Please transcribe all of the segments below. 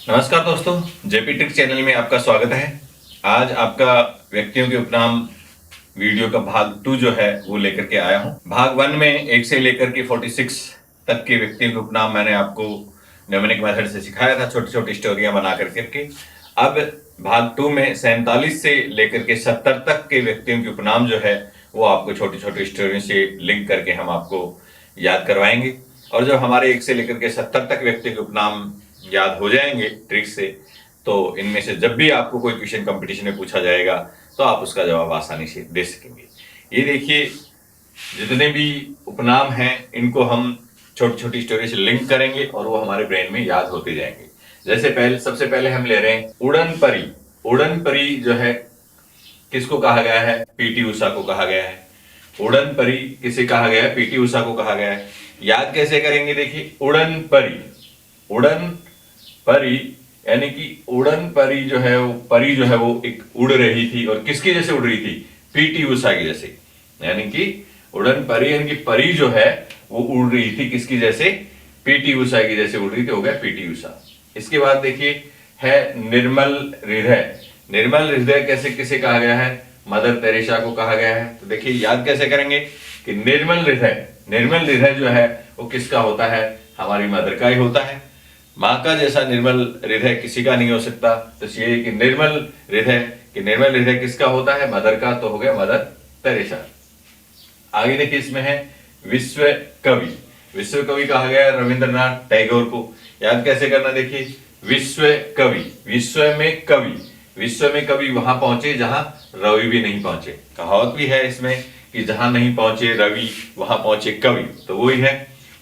नमस्कार दोस्तों, JP trick channel में आपका स्वागत है। आज आपका व्यक्तियों के उपनाम वीडियो का भाग 2 जो है वो लेकर के आया हूं। भाग 1 में 1 से लेकर के 46 तक के व्यक्तियों के उपनाम मैंने आपको न्यूमेरिक मेथड से सिखाया था, छोटी छोटी स्टोरियां बना करके। अब भाग 2 में 47 से लेकर के 70 तक के व्यक्तियों के उपनाम जो है वो आपको छोटी छोटी स्टोरियों से लिंक करके हम आपको याद करवाएंगे। और जब हमारे 1 से लेकर के 70 तक व्यक्तियों के उपनाम याद हो जाएंगे ट्रिक से, तो इनमें से जब भी आपको कोई क्वेश्चन कंपटीशन में पूछा जाएगा तो आप उसका जवाब आसानी से दे सकेंगे। ये देखिए, जितने भी उपनाम हैं इनको हम छोटी छोटी स्टोरी से लिंक करेंगे और वो हमारे ब्रेन में याद होते जाएंगे। जैसे सबसे पहले हम ले रहे हैं उड़न परी। उड़न परी जो है किसको कहा गया है? पीटी उषा को कहा गया है। उड़न परी किसे कहा गया है? पीटी उषा को कहा गया है। याद कैसे करेंगे? देखिए, उड़न परी, उड़न परी यानी कि उड़न परी जो है वो एक उड़ रही थी। और किसकी जैसे उड़ रही थी? पीटी उषा की जैसे। यानी कि उड़न परी यानी कि परी जो है वो उड़ रही थी किसकी जैसे? पीटी उषा की जैसे उड़ रही थी, हो गया पीटी उषा। इसके बाद देखिए है निर्मल हृदय। निर्मल हृदय कैसे किसे कहा गया है? मदर तेरेसा को कहा गया है। तो देखिए याद कैसे करेंगे कि निर्मल हृदय जो है वो किसका होता है? हमारी मदर का ही होता है। माँ का जैसा निर्मल हृदय किसी का नहीं हो सकता। तो ये कि निर्मल हृदय किसका होता है? मदर का। तो हो गया मदर तेरेसा। आगे देखिए, इसमें है विश्व कवि। विश्व कवि कहा गया है रविंद्रनाथ टैगोर को। याद कैसे करना? देखिए, विश्व कवि, विश्व में कवि वहां पहुंचे जहां रवि भी नहीं पहुंचे। कहावत भी है इसमें कि जहां नहीं पहुंचे रवि वहां पहुंचे कवि। तो वही है,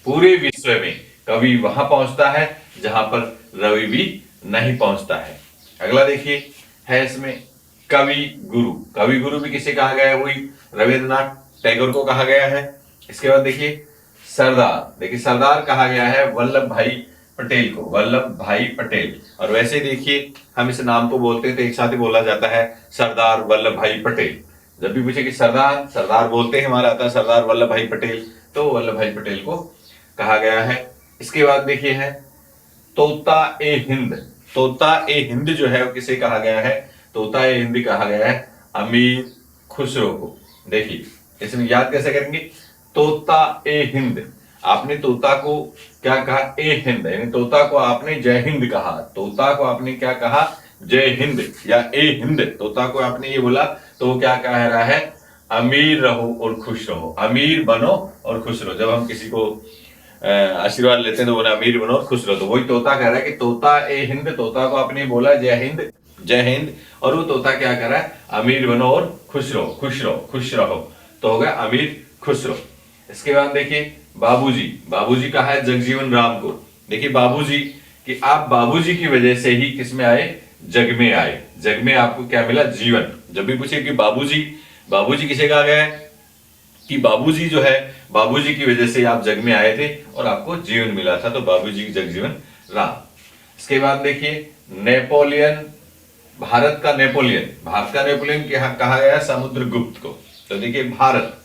पूरे विश्व में कवि वहां पहुंचता है जहां पर रवि भी नहीं पहुंचता है। अगला देखिए है इसमें कवि गुरु। कवि गुरु भी किसे कहा गया है? वही रविंद्रनाथ टैगोर को कहा गया है। इसके बाद देखिए सरदार। देखिए सरदार कहा गया है वल्लभ भाई पटेल को, वल्लभ भाई पटेल। और वैसे देखिए हम इस नाम को बोलते हैं तो एक साथ ही बोला जाता है सरदार वल्लभ भाई पटेल। जब भी पूछे कि सरदार, सरदार बोलते हैं हमारा आता है सरदार वल्लभ भाई पटेल, तो वल्लभ भाई पटेल को कहा गया है। इसके बाद देखिए है तोता ए हिंद। तोता ए हिंद जो है वो किसे कहा गया है? तोता ए हिंद कहा गया है अमीर खुसरो को। देखिए इसमें याद कैसे करेंगे? तोता ए हिंद, आपने तोता को क्या कहा? ए हिंद, यानी तोता को आपने जय हिंद कहा। तोता को आपने क्या कहा? जय हिंद या ए हिंद। तोता को आपने ये बोला तो वो क्या कह रहा है? अमीर रहो और खुश रहो, अमीर बनो और खुश रहो। जब हम किसी को आशीर्वाद लेते हैं तो बोला अमीर बनो और खुश रहो, तो वही तोता कह रहा है कि तोता ए हिंद। तोता को आपने बोला जय हिंद, जय हिंद, और वो तोता क्या कर रहा है? अमीर बनो और खुश रहो, खुश रहो, खुश रहो। तो हो गया अमीर खुश रहो। इसके बाद देखिए बाबूजी। बाबूजी कहा है जगजीवन राम को। देखिए बाबूजी कि आप बाबूजी की वजह से ही किस में आए? जग में आए। जग में आपको क्या मिला? जीवन। जब भी पूछे कि बाबूजी, बाबूजी किसे कहा गया है? कि बाबूजी जो है, बाबूजी की वजह से आप जग में आए थे और आपको जीवन मिला था, तो बाबूजी जगजीवन राम। इसके बाद देखिए नेपोलियन, भारत का नेपोलियन। भारत का नेपोलियन कहा गया समुद्रगुप्त को। तो देखिए भारत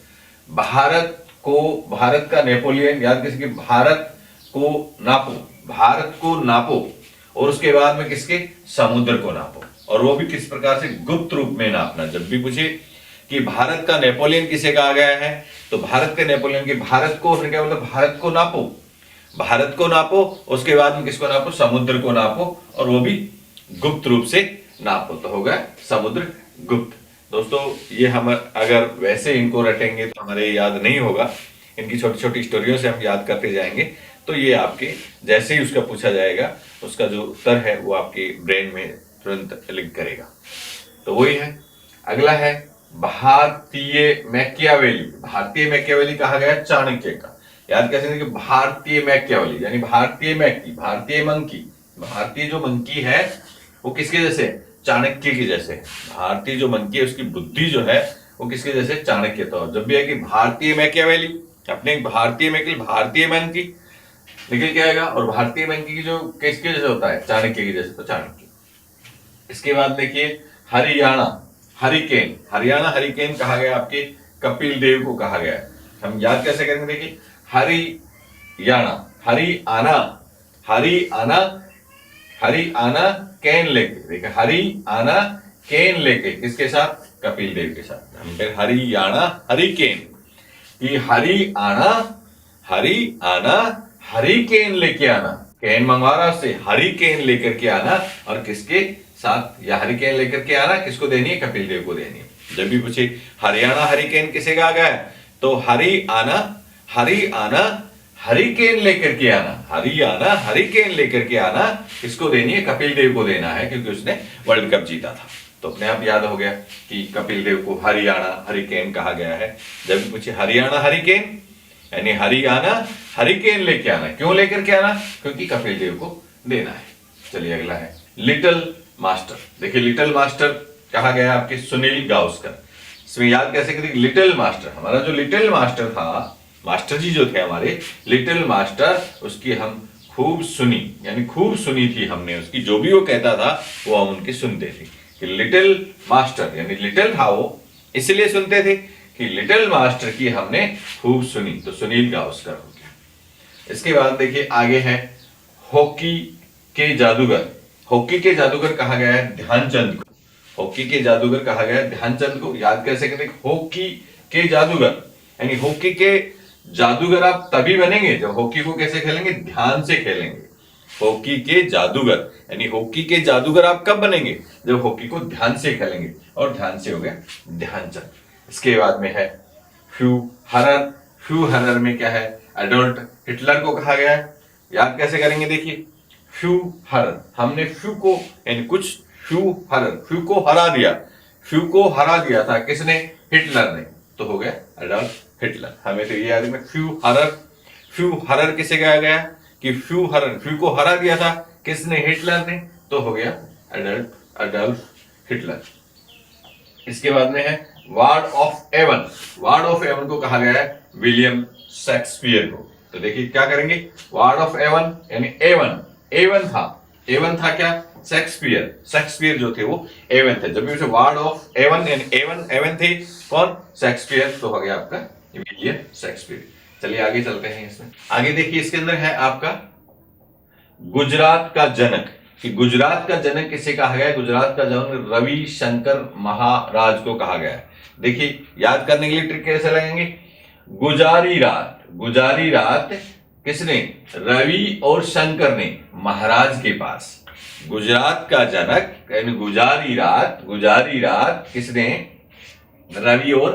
का नेपोलियन याद किसके? भारत को नापो, भारत को नापो, और उसके बाद में किसके? समुद्र को नापो। और वो भी किस प्रकार से? गुप्त रूप में नापना। जब भी पूछे कि भारत का नेपोलियन किसे कहा गया है, तो भारत के नेपोलियन के भारत को क्या मतलब? भारत को नापो, भारत को नापो, उसके बाद में किसको नापो? समुद्र को नापो, और वो भी गुप्त रूप से नापो। तो होगा समुद्र गुप्त। दोस्तों ये हम अगर वैसे इनको रटेंगे तो हमारे याद नहीं होगा, इनकी छोटी छोटी स्टोरियों से हम याद करते जाएंगे तो ये आपके जैसे ही उसका पूछा जाएगा उसका जो उत्तर है वो आपके ब्रेन में तुरंत लिंक करेगा। तो वही है। अगला है भारतीय मैकियावेली। भारतीय मैकियावेली कहा गया चाणक्य का। याद कैसे? कि भारतीय मैकियावेली यानी भारतीय मैकी, भारतीय मंकी। भारतीय जो मंकी है वो किसके जैसे? चाणक्य की जैसे। भारतीय जो मंकी है उसकी बुद्धि जो है वो किसके जैसे? चाणक्य। तो जब भी है कि भारतीय मैकियावेली, अपने भारतीय मैकियावेली, भारतीय मंकी निकल के आएगा, और भारतीय मंकी की जो किसके जैसे होता है? चाणक्य की जैसे, तो चाणक्य। इसके बाद देखिए हरियाणा हरिकेन। हरियाणा हरिकेन कहा गया आपके कपिल देव को कहा गया है। हम याद कैसे करेंगे? देखिए हरियाणा, हरियाणा, हरियाणा हरियाणा कैन लेके, देखिए हरियाणा कैन लेके, किसके साथ? कपिल देव के साथ। हम फिर हरियाणा हरिकेन, कि हरियाणा हरियाणा हरिकेन लेके आना, कैन मंगवा रहा उससे, हरिकेन लेकर के आना, और किसके साथ? या हरिकेन लेकर के आना किसको देनी है? कपिल देव को देनी है। जब भी पूछे हरियाणा हरिकेन किसे कहा गया है, तो हरियाणा हरियाणा हरिकेन लेकर के आना, हरियाणा हरिकेन लेकर के आना किसको देनी है? कपिल देव को देना है, क्योंकि उसने वर्ल्ड कप जीता था। तो अपने आप याद हो गया कि कपिल देव को हरियाणा हरिकेन कहा गया है। जब भी पूछे हरियाणा हरिकेन, यानी हरियाणा हरिकेन लेके आना। क्यों लेकर के आना? क्योंकि कपिल देव को देना है। चलिए अगला है लिटिल मास्टर। देखिए लिटिल मास्टर कहा गया आपके सुनील गावस्कर। इसमें याद कैसे करें? लिटिल मास्टर, हमारा जो लिटिल मास्टर था, मास्टर जी जो थे हमारे लिटिल मास्टर, उसकी हम खूब सुनी, यानी खूब सुनी थी हमने उसकी, जो भी वो कहता था वो हम उनकी सुनते थे। कि लिटिल मास्टर, यानी लिटिल था वो, इसलिए सुनते थे कि लिटिल मास्टर की हमने खूब सुनी, तो सुनील गावस्कर हो गया। इसके बाद देखिए आगे है हॉकी के जादूगर। हॉकी के जादूगर कहा गया है ध्यानचंद को। हॉकी के जादूगर कहा गया है ध्यानचंद को। याद कैसे करें? हॉकी के जादूगर, यानी हॉकी के जादूगर आप तभी बनेंगे जब हॉकी को कैसे खेलेंगे? ध्यान से खेलेंगे। हॉकी के जादूगर, यानी हॉकी के जादूगर आप कब बनेंगे? जब हॉकी को ध्यान से खेलेंगे, और ध्यान से हो गया ध्यानचंद। इसके बाद में है ह्यू हरर। ह्यू हरर में क्या है? एडोल्फ हिटलर को कहा गया है। याद कैसे करेंगे? देखिए ह्यू हरर, हमने ह्यू को, यानी कुछ ह्यू हरर, ह्यू को हरा दिया। ह्यू को हरा दिया था किसने? हिटलर ने, तो हो गया एडोल्फ हिटलर। हमें तो ये याद है ह्यू हरर। ह्यू हरर किसे कहा गया? कि ह्यू हरर, ह्यू को हरा दिया था किसने? हिटलर ने, तो हो गया एडोल्फ हिटलर। इसके बाद में है ward of Avon. Ward of Avon को कहा गया है विलियम शेक्सपियर को। तो देखिए क्या करेंगे? वार्ड ऑफ एवन, यानी एवन, एवन था, एवन था क्या? शेक्सपियर। शेक्सपियर जो थे वो एवन थे। जब भी वार्ड ऑफ एवन, यानी एवन, एवन थे कौन? शेक्सपियर, तो हो गया आपका विलियम शेक्सपियर। चलिए आगे चलते हैं। इसमें आगे देखिए, इसके अंदर है आपका गुजरात का जनक। कि गुजरात का जनक किसे कहा गया है? गुजरात का जनक रविशंकर महाराज को कहा गया है। देखिए याद करने के लिए ट्रिक कैसे लगाएंगे? गुजारी रात, गुजारी रात किसने? रवि और शंकर ने महाराज के पास। गुजरात का जनक यानी गुजारी रात, गुजारी रात किसने? रवि और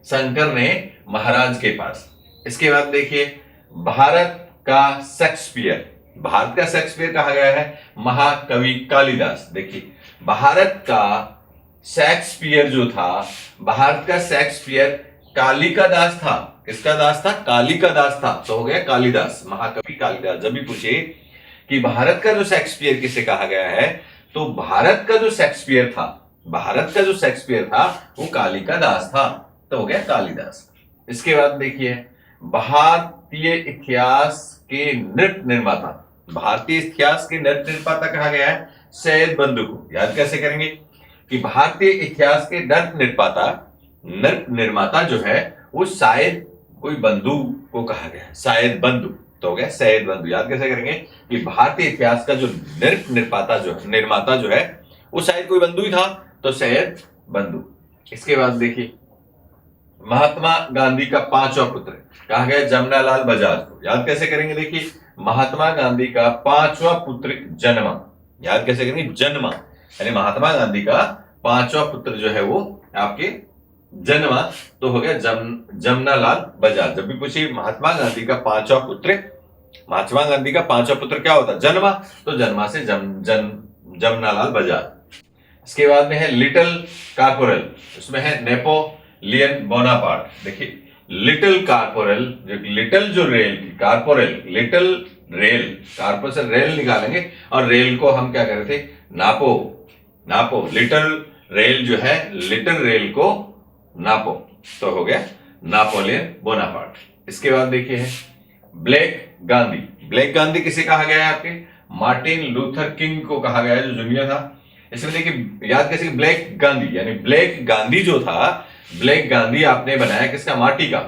शंकर ने महाराज के पास। इसके बाद देखिए भारत का शेक्सपियर। भारत का शेक्सपियर कहा गया है महाकवि कालिदास। देखिए भारत का शेक्सपियर जो था, भारत का शेक्सपियर कालिका दास था। किसका दास था? कालिका दास था, तो हो गया कालिदास, महाकवि कालिदास। जब भी पूछे कि भारत का जो शेक्सपियर किसे कहा गया है, तो भारत का जो शेक्सपियर था, भारत का जो शेक्सपियर था वो कालिका दास था, तो हो गया कालिदास। इसके बाद देखिए भारतीय इतिहास के नृत्य निर्माता। भारतीय इतिहास के नृत्य निर्माता कहा गया है सैयद बंधु को। याद कैसे करेंगे? कि भारतीय इतिहास के नृत्य निर्माता जो है वो शायद कोई बंधु को कहा गया है, शायद बंधु, तो हो गया सैयद बंधु। याद कैसे करेंगे? कि भारतीय इतिहास का जो नृत्य निर्माता जो है वो शायद कोई बंधु ही था, तो सैयद बंधु। इसके बाद देखिए महात्मा गांधी का पांचवा पुत्र कहा गया जमनालाल बजाज को। याद कैसे करेंगे? देखिए महात्मा गांधी का पांचवा पुत्र जन्मा। याद कैसे करेंगे? जन्मा, यानी महात्मा गांधी का पांचवा पुत्र जो है वो आपके जन्मा, तो हो गया जमनालाल बजाज। जब भी पूछिए महात्मा गांधी का पांचवा पुत्र, महात्मा गांधी का पांचवा पुत्र क्या होता है? जन्मा, तो जन्मा से जमनालाल बजाज। इसके बाद में है लिटिल कॉर्पोरल, उसमें है नेपोलियन बोनापार्ट। देखिए लिटिल कॉर्पोरल, लिटिल जो rail, corporal, little rail, corporal से रेल निकालेंगे और रेल को हम क्या कर रहे थे? नापो, लिटिल रेल जो है, लिटिल रेल को नापो, तो हो गया नापोलियन बोनापार्ट। इसके बाद देखिए है ब्लैक गांधी। ब्लैक गांधी किसे कहा गया है? आपके मार्टिन लूथर किंग को कहा गया है, जो जूनियर था। इसमें देखिए याद कैसे? ब्लैक गांधी, यानी ब्लैक गांधी जो था, ब्लैक गांधी आपने बनाया किसका? माटी का।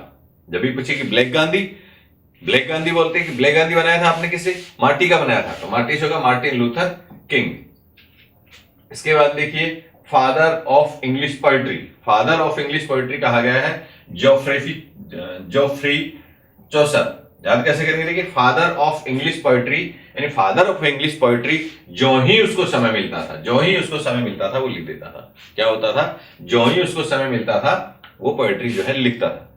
जब भी पूछे कि ब्लैक गांधी, ब्लैक गांधी बोलते हैं कि ब्लैक गांधी बनाया था आपने किसे? मार्टी का बनाया था, तो मार्टी होगा मार्टिन लूथर किंग। इसके बाद देखिए father of English poetry, father of English poetry कहा गया है जोफ्री चौसर। याद कैसे करेंगे? देखिए फादर ऑफ इंग्लिश पोइट्री, यानी फादर ऑफ इंग्लिश पोइट्री जो ही उसको समय मिलता था, जो ही उसको समय मिलता था वो लिख देता था। क्या होता था? जो ही उसको समय मिलता था वो पोइट्री जो है लिखता था।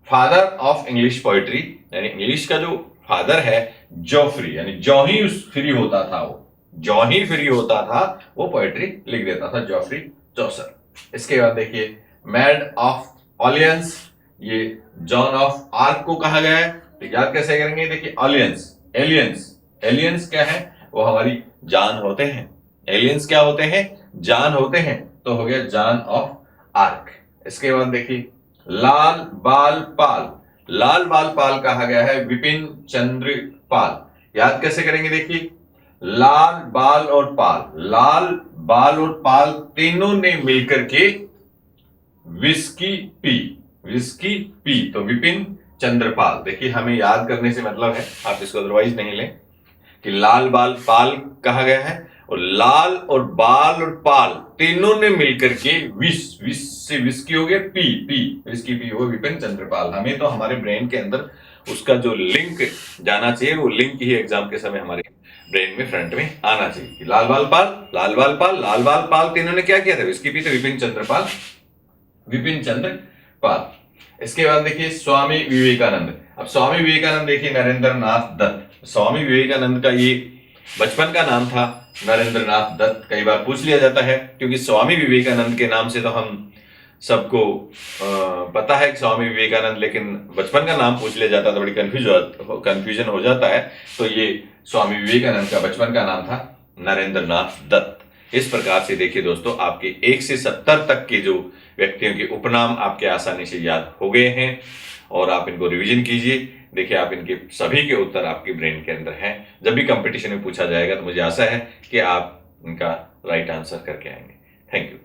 फादर ऑफ इंग्लिश पोइट्री यानी इंग्लिश का जो फादर है जोफ्री, यानी जो ही उस फ्री होता था, वो जो ही फ्री होता था वो पोइट्री लिख देता था, जोफ्री चौसर। इसके बाद देखिए मैड ऑफ ऑलियंस, ये जॉन ऑफ आर्क को कहा गया है। तो याद कैसे करेंगे? देखिए ऑलियंस, एलियंस, एलियंस क्या है? वो हमारी जान होते हैं। एलियंस क्या होते हैं? जान होते हैं। तो हो गया जॉन ऑफ आर्क। इसके बाद देखिए लाल बाल पाल, लाल बाल पाल कहा गया है विपिन चंद्र पाल। याद कैसे करेंगे? देखिए लाल बाल और पाल, लाल बाल और पाल तीनों ने मिलकर के विस्की पी, विस्की पी, तो विपिन चंद्रपाल। देखिए हमें याद करने से मतलब है, आप इसको अदरवाइज नहीं लें, कि लाल बाल पाल कहा गया है और लाल और बाल और पाल तीनों ने मिलकर के विस, विस से विस्की हो गया पी, पी विस्की पी हो विपिन चंद्रपाल। हमें तो हमारे ब्रेन के अंदर उसका जो लिंक जाना चाहिए, वो लिंक ही एग्जाम के समय हमारे ब्रेन में फ्रंट में आना चाहिए कि लाल बाल पाल, लाल बाल पाल, लाल बाल पाल तीनों ने क्या किया था? विस्की पी, तो विपिन चंद्रपाल, विपिन चंद्र पाल। इसके बाद देखिए स्वामी विवेकानंद। अब स्वामी विवेकानंद देखिए नरेंद्र नाथ दत्त, स्वामी विवेकानंद का ये बचपन का नाम था नरेंद्र नाथ दत्त। कई बार पूछ लिया जाता है, क्योंकि स्वामी विवेकानंद के नाम से तो हम सबको पता है कि स्वामी विवेकानंद, लेकिन बचपन का नाम पूछ लिया जाता है तो बड़ी कंफ्यूजन हो जाता है। तो ये स्वामी विवेकानंद का बचपन का नाम था नरेंद्र नाथ दत्त। इस प्रकार से देखिए दोस्तों आपके 1 से 70 तक के जो व्यक्तियों के उपनाम आपके आसानी से याद हो गए हैं, और आप इनको रिवीजन कीजिए। देखिए आप इनके सभी के उत्तर आपके ब्रेन के अंदर हैं। जब भी कंपटीशन में पूछा जाएगा तो मुझे आशा है कि आप इनका राइट आंसर करके आएंगे। Thank you.